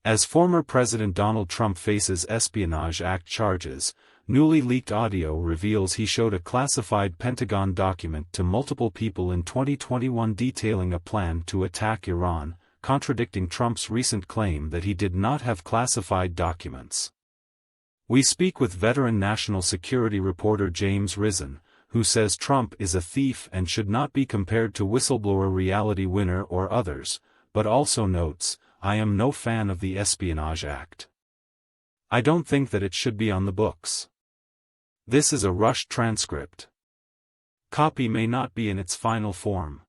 As former President Donald Trump faces Espionage Act charges, newly leaked audio reveals he showed a classified Pentagon document to multiple people in 2021 detailing a plan to attack Iran, contradicting Trump's recent claim that he did not have classified documents. We speak with veteran national security reporter James Risen, who says Trump is a thief and should not be compared to whistleblower reality winner or others, but also notes, "I am no fan of the Espionage Act. I don't think that it should be on the books. This is a rushed transcript. Copy may not be in its final form.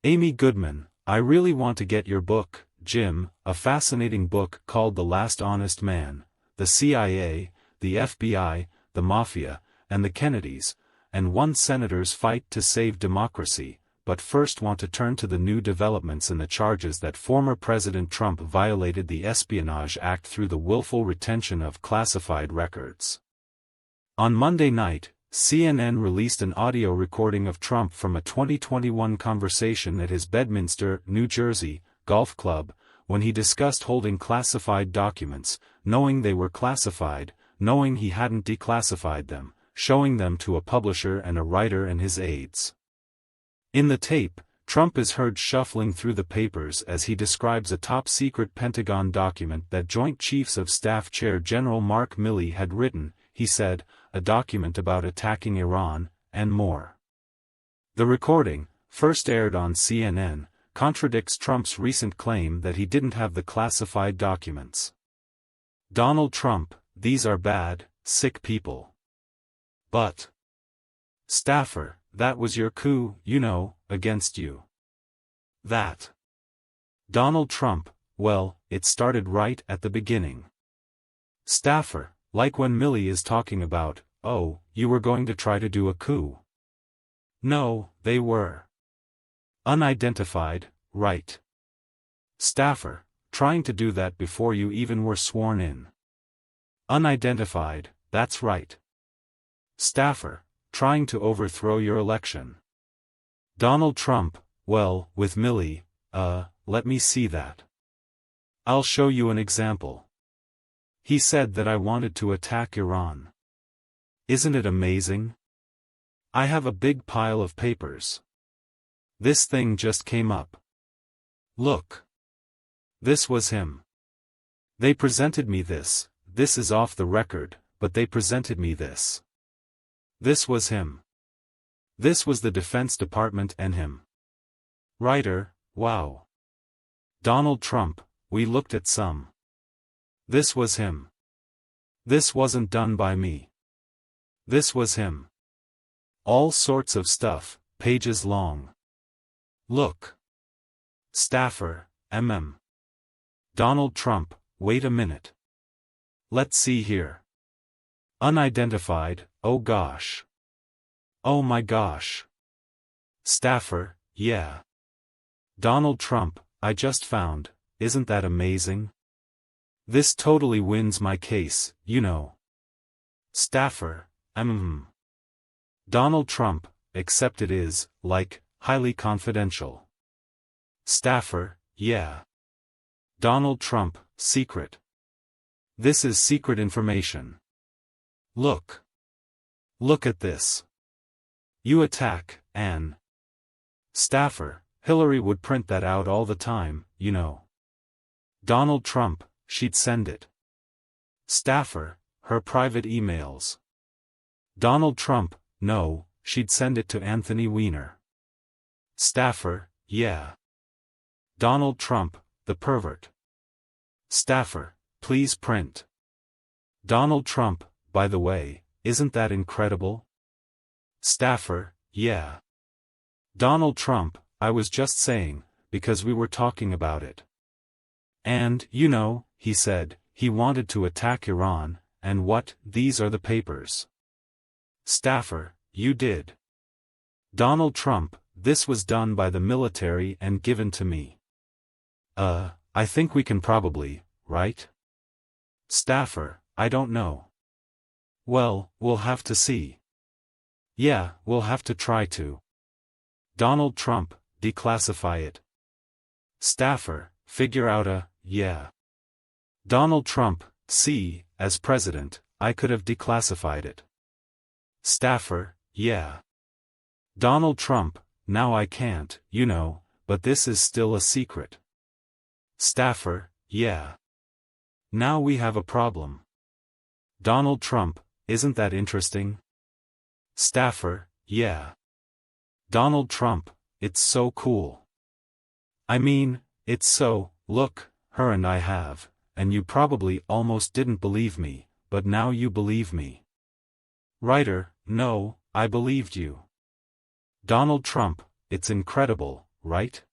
Amy Goodman, I really want to get your book, Jim, a fascinating book called The Last Honest Man, the CIA, the FBI, the Mafia, and the Kennedys, and one senator's fight to save democracy, but first want to turn to the new developments in the charges that former President Trump violated the Espionage Act through the willful retention of classified records." On Monday night, CNN released an audio recording of Trump from a 2021 conversation at his Bedminster, New Jersey, golf club, when he discussed holding classified documents, knowing they were classified, knowing he hadn't declassified them, showing them to a publisher and a writer and his aides. In the tape, Trump is heard shuffling through the papers as he describes a top-secret Pentagon document that Joint Chiefs of Staff Chair General Mark Milley had written, he said, a document about attacking Iran, and more. The recording, first aired on CNN, contradicts Trump's recent claim that he didn't have the classified documents. Donald Trump, these are bad, sick people. But staffer, that was your coup, against you. That. Donald Trump, well, it started right at the beginning. Staffer, like when Milley is talking about, oh, you were going to try to do a coup. No, they were. Unidentified, right. Staffer, trying to do that before you even were sworn in. Unidentified, that's right. Staffer, trying to overthrow your election. Donald Trump, well, with Milley, let me see that. I'll show you an example. He said that I wanted to attack Iran. Isn't it amazing? I have a big pile of papers. This thing just came up. Look. This was him. They presented me this is off the record, but they presented me this. This was him. This was the Defense Department and him. Writer, wow. Donald Trump, we looked at some. This was him. This wasn't done by me. This was him. All sorts of stuff, pages long. Look. Staffer, Donald Trump, wait a minute. Let's see here. Unidentified, oh gosh. Oh my gosh. Staffer, yeah. Donald Trump, I just found, isn't that amazing? This totally wins my case, Staffer, Donald Trump, except it is, like, highly confidential. Staffer, yeah. Donald Trump, secret. This is secret information. Look. Look at this. You attack, Anne. Staffer, Hillary would print that out all the time, Donald Trump, she'd send it. Staffer, her private emails. Donald Trump, no, she'd send it to Anthony Weiner. Staffer, yeah. Donald Trump, the pervert. Staffer, please print. Donald Trump, by the way, isn't that incredible? Staffer, yeah. Donald Trump, I was just saying, because we were talking about it. And, he said, he wanted to attack Iran, and what, these are the papers. Staffer, you did. Donald Trump, this was done by the military and given to me. I think we can probably, right? Staffer, I don't know. Well, we'll have to see. Yeah, we'll have to try to. Donald Trump, declassify it. Staffer, figure out yeah. Donald Trump, see, as president, I could have declassified it. Staffer, yeah. Donald Trump, now I can't, but this is still a secret. Staffer, yeah. Now we have a problem. Donald Trump, isn't that interesting? Staffer, yeah. Donald Trump, it's so cool. I mean, it's so, look, her and I have, and you probably almost didn't believe me, but now you believe me. Writer, no, I believed you. Donald Trump, it's incredible, right?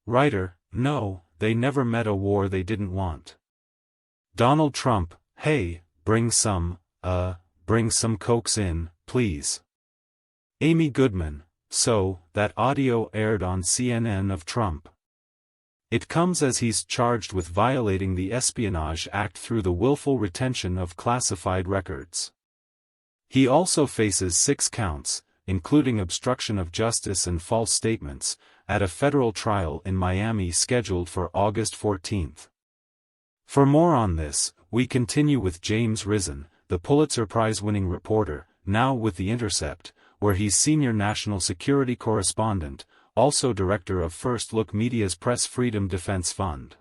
Writer, no, they never met a war they didn't want. Donald Trump, hey, bring some cokes in, please. Amy Goodman, so, that audio aired on CNN of Trump. It comes as he's charged with violating the Espionage Act through the willful retention of classified records. He also faces 6 counts, including obstruction of justice and false statements, at a federal trial in Miami scheduled for August 14. For more on this, we continue with James Risen, the Pulitzer Prize-winning reporter, now with The Intercept, where he's senior national security correspondent, also director of First Look Media's Press Freedom Defense Fund.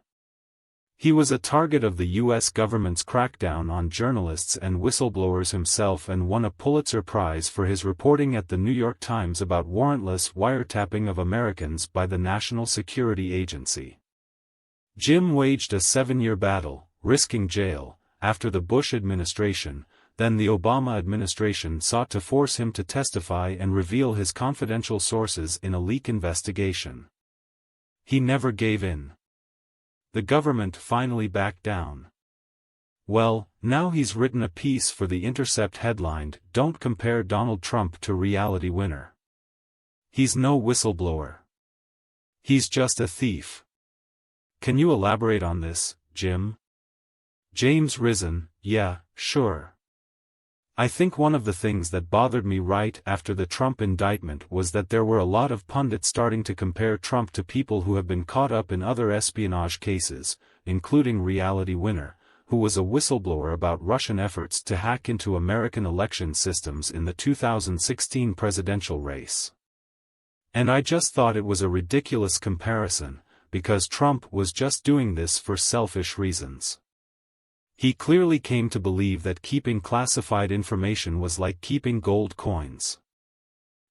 He was a target of the U.S. government's crackdown on journalists and whistleblowers himself and won a Pulitzer Prize for his reporting at the New York Times about warrantless wiretapping of Americans by the National Security Agency. Jim waged a 7-year battle, risking jail, after the Bush administration, then the Obama administration sought to force him to testify and reveal his confidential sources in a leak investigation. He never gave in. The government finally backed down. Well, now he's written a piece for The Intercept headlined, "Don't Compare Donald Trump to Reality Winner." He's no whistleblower. He's just a thief. Can you elaborate on this, Jim? James Risen, yeah, sure. I think one of the things that bothered me right after the Trump indictment was that there were a lot of pundits starting to compare Trump to people who have been caught up in other espionage cases, including Reality Winner, who was a whistleblower about Russian efforts to hack into American election systems in the 2016 presidential race. And I just thought it was a ridiculous comparison, because Trump was just doing this for selfish reasons. He clearly came to believe that keeping classified information was like keeping gold coins.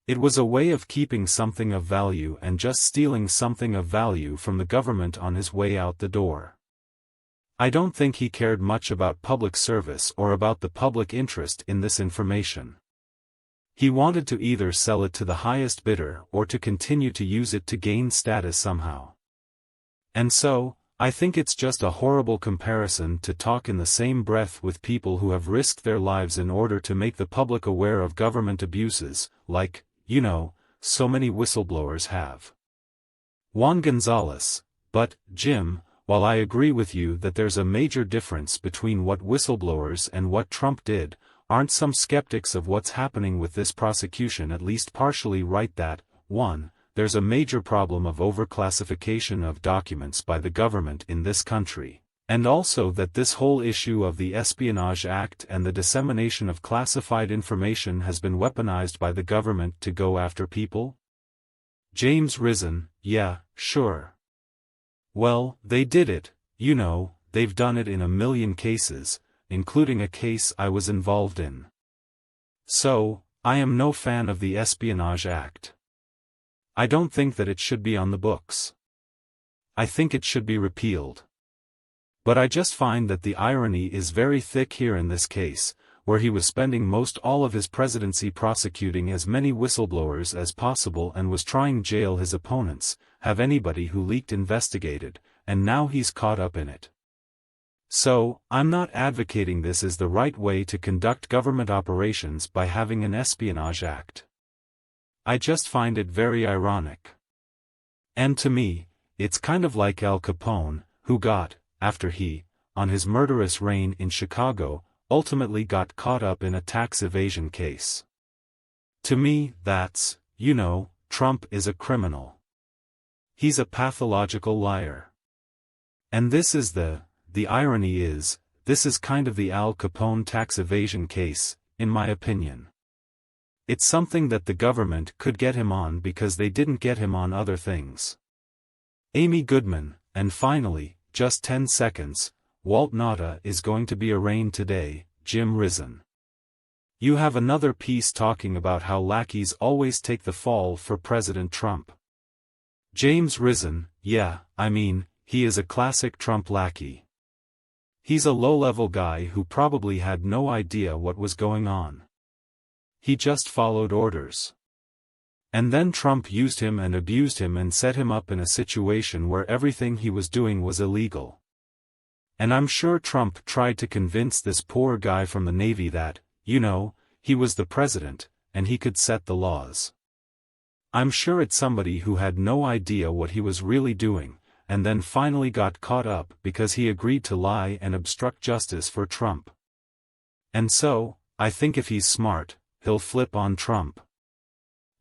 It was a way of keeping something of value and just stealing something of value from the government on his way out the door. I don't think he cared much about public service or about the public interest in this information. He wanted to either sell it to the highest bidder or to continue to use it to gain status somehow. And so, I think it's just a horrible comparison to talk in the same breath with people who have risked their lives in order to make the public aware of government abuses, like, so many whistleblowers have. Juan Gonzalez, but, Jim, while I agree with you that there's a major difference between what whistleblowers and what Trump did, aren't some skeptics of what's happening with this prosecution at least partially right that, 1. There's a major problem of overclassification of documents by the government in this country, and also that this whole issue of the Espionage Act and the dissemination of classified information has been weaponized by the government to go after people? James Risen, yeah, sure. Well, they did it, they've done it in a million cases, including a case I was involved in. So, I am no fan of the Espionage Act. I don't think that it should be on the books. I think it should be repealed. But I just find that the irony is very thick here in this case, where he was spending most all of his presidency prosecuting as many whistleblowers as possible and was trying to jail his opponents, have anybody who leaked investigated, and now he's caught up in it. So, I'm not advocating this is the right way to conduct government operations by having an Espionage Act. I just find it very ironic. And to me, it's kind of like Al Capone, who got, after he, on his murderous reign in Chicago, ultimately got caught up in a tax evasion case. To me, that's, Trump is a criminal. He's a pathological liar. And this is the the irony is, this is kind of the Al Capone tax evasion case, in my opinion. It's something that the government could get him on because they didn't get him on other things. Amy Goodman, and finally, just 10 seconds, Walt Nauta is going to be arraigned today, Jim Risen. You have another piece talking about how lackeys always take the fall for President Trump. James Risen, yeah, I mean, he is a classic Trump lackey. He's a low-level guy who probably had no idea what was going on. He just followed orders. And then Trump used him and abused him and set him up in a situation where everything he was doing was illegal. And I'm sure Trump tried to convince this poor guy from the Navy that, you know, he was the president, and he could set the laws. I'm sure it's somebody who had no idea what he was really doing, and then finally got caught up because he agreed to lie and obstruct justice for Trump. And so, I think if he's smart, he'll flip on Trump.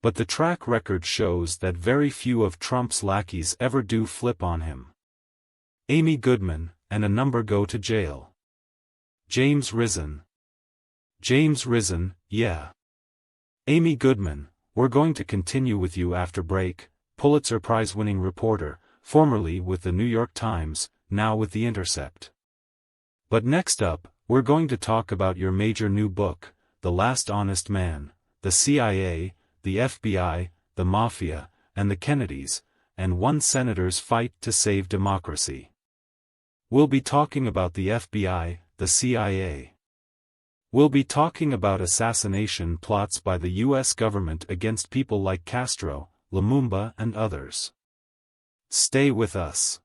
But the track record shows that very few of Trump's lackeys ever do flip on him. Amy Goodman, and a number go to jail. James Risen. James Risen, yeah. Amy Goodman, we're going to continue with you after break, Pulitzer Prize-winning reporter, formerly with the New York Times, now with The Intercept. But next up, we're going to talk about your major new book, The Last Honest Man, the CIA, the FBI, the Mafia, and the Kennedys, and one senator's fight to save democracy. We'll be talking about the FBI, the CIA. We'll be talking about assassination plots by the US government against people like Castro, Lumumba and others. Stay with us.